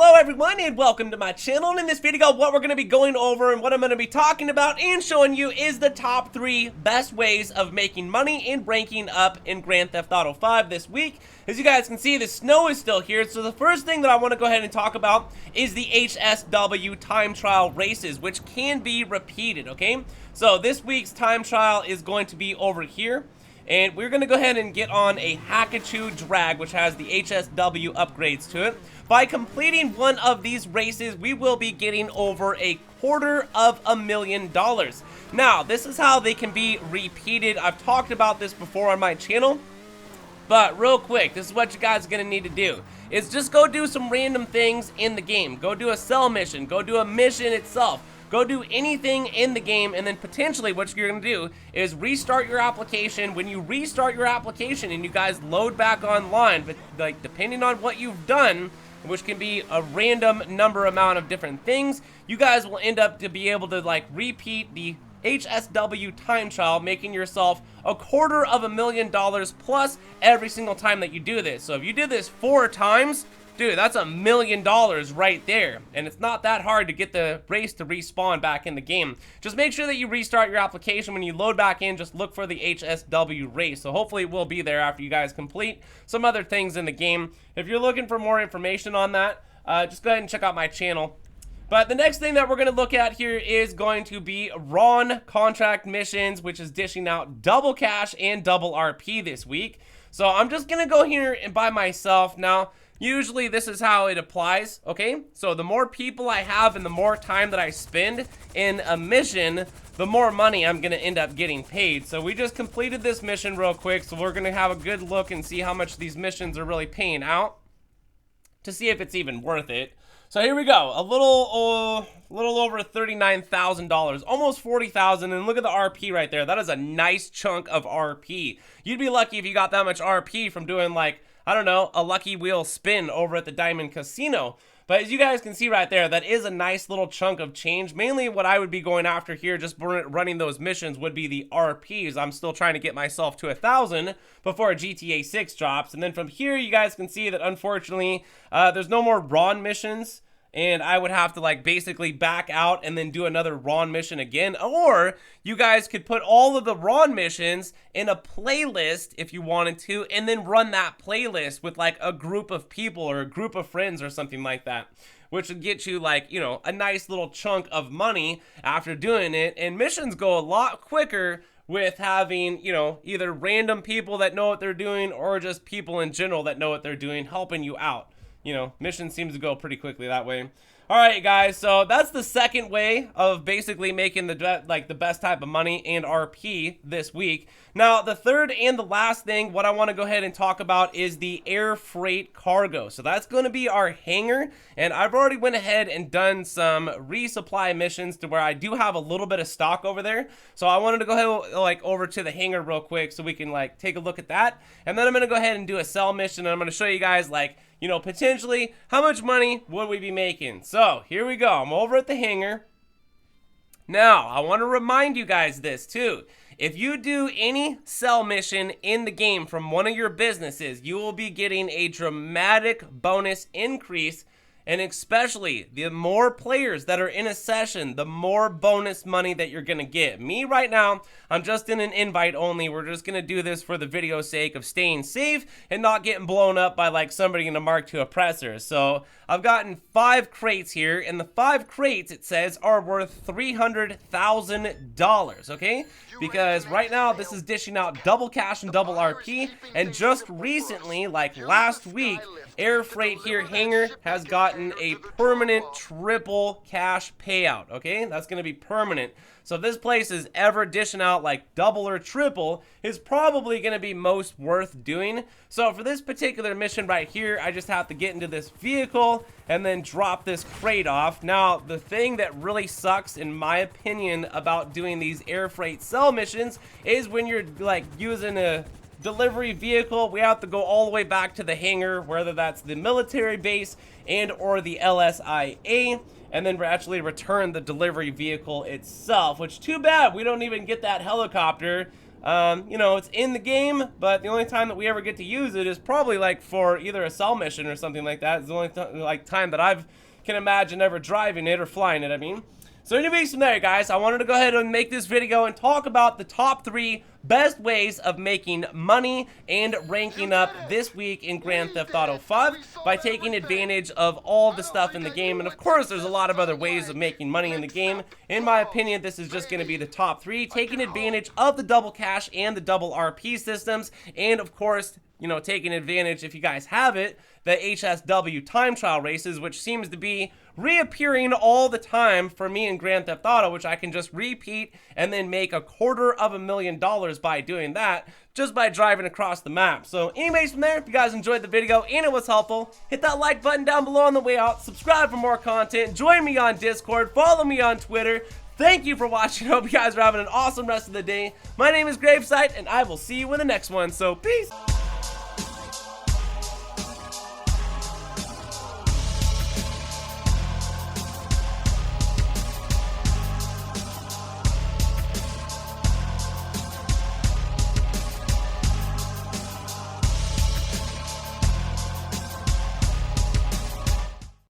Hello everyone and welcome to my channel, and in this video what we're going to be going over and what I'm going to be talking about and showing you is the top 3 best ways of making money and ranking up in Grand Theft Auto 5 this week. As you guys can see, the snow is still here, so the first thing that I want to go ahead and talk about is the HSW time trial races, which can be repeated, okay? So this week's time trial is going to be over here. And we're going to go ahead and get on a Hackachoo drag, which has the HSW upgrades to it. By completing one of these races, we will be getting over $250,000. Now, this is how they can be repeated. I've talked about this before on my channel. But real quick, this is what you guys are going to need to do. Is just go do some random things in the game. Go do a cell mission. Go do a mission itself. Go do anything in the game, and then potentially what you're going to do is restart your application. When you restart your application and you guys load back online, but like depending on what you've done, which can be a random number amount of different things, you guys will end up to be able to like repeat the HSW time trial, making yourself $250,000 plus every single time that you do this. So if you did this 4 times, dude, that's $1 million right there. And it's not that hard to get the race to respawn back in the game. Just make sure that you restart your application. When you load back in, just look for the HSW race. So hopefully it will be there after you guys complete some other things in the game. If you're looking for more information on that, just go ahead and check out my channel. But the next thing that we're going to look at here is going to be RON contract missions, which is dishing out double cash and double RP this week. So I'm just going to go here and by myself. Now, usually this is how it applies, okay? So the more people I have and the more time that I spend in a mission, the more money I'm going to end up getting paid. So we just completed this mission real quick, so we're going to have a good look and see how much these missions are really paying out to see if it's even worth it. So here we go, a little over $39,000, almost $40,000, and look at the RP right there. That is a nice chunk of RP. You'd be lucky if you got that much RP from doing like, I don't know, a lucky wheel spin over at the Diamond Casino. But as you guys can see right there, that is a nice little chunk of change. Mainly what I would be going after here, just running those missions, would be the RPs. I'm still trying to get myself to 1,000 before GTA 6 drops. And then from here, you guys can see that unfortunately, there's no more RON missions. And I would have to like basically back out and then do another RON mission again. Or you guys could put all of the RON missions in a playlist if you wanted to, and then run that playlist with like a group of people or a group of friends or something like that, which would get you like, you know, a nice little chunk of money after doing it. And missions go a lot quicker with having, you know, either random people that know what they're doing or just people in general that know what they're doing helping you out. You know, mission seems to go pretty quickly that way. All right, guys, so that's the second way of basically making the best type of money and RP this week. Now, the third and the last thing, what I want to go ahead and talk about is the air freight cargo. So that's going to be our hangar, and I've already went ahead and done some resupply missions to where I do have a little bit of stock over there. So I wanted to go ahead like over to the hangar real quick so we can like take a look at that. And then I'm going to go ahead and do a sell mission, and I'm going to show you guys like, you know, potentially how much money would we be making. So here we go. I'm over at the hangar. Now, I want to remind you guys this too. If you do any sell mission in the game from one of your businesses, you will be getting a dramatic bonus increase. And especially the more players that are in a session, the more bonus money that you're going to get. Me right now, I'm just in an invite only. We're just going to do this for the video's sake of staying safe and not getting blown up by like somebody in a Mark II oppressor. So I've gotten 5 crates here, and the 5 crates, it says, are worth $300,000, okay? Because right now this is dishing out double cash and double RP, and just recently, like last week, Air Freight here hangar has gotten a permanent triple cash payout, okay? That's going to be permanent. So if this place is ever dishing out like double or triple, is probably going to be most worth doing. So for this particular mission right here, I just have to get into this vehicle and then drop this crate off. Now, the thing that really sucks, in my opinion, about doing these air freight sell missions is when you're like using a delivery vehicle, we have to go all the way back to the hangar, whether that's the military base and or the LSIA, and then actually return the delivery vehicle itself, which too bad we don't even get that helicopter You know, it's in the game, but the only time that we ever get to use it is probably like for either a cell mission or something like that. It's the only time that I've can imagine ever driving it or flying it, I mean. So anyways, from there, guys, I wanted to go ahead and make this video and talk about the top 3 best ways of making money and ranking up this week in Grand Theft Auto 5 by taking advantage of all the stuff in the game. And of course, there's a lot of other ways of making money in the game. In my opinion, this is just going to be the top 3, taking advantage of the double cash and the double RP systems. And of course, you know, taking advantage, if you guys have it, the HSW time trial races, which seems to be reappearing all the time for me in Grand Theft Auto, which I can just repeat and then make $250,000 by doing that, just by driving across the map. So anyways, from there, if you guys enjoyed the video and it was helpful, hit that like button down below on the way out, subscribe for more content, join me on Discord, follow me on Twitter. Thank you for watching. Hope you guys are having an awesome rest of the day. My name is GRAVESIGHT, and I will see you in the next one. So, peace!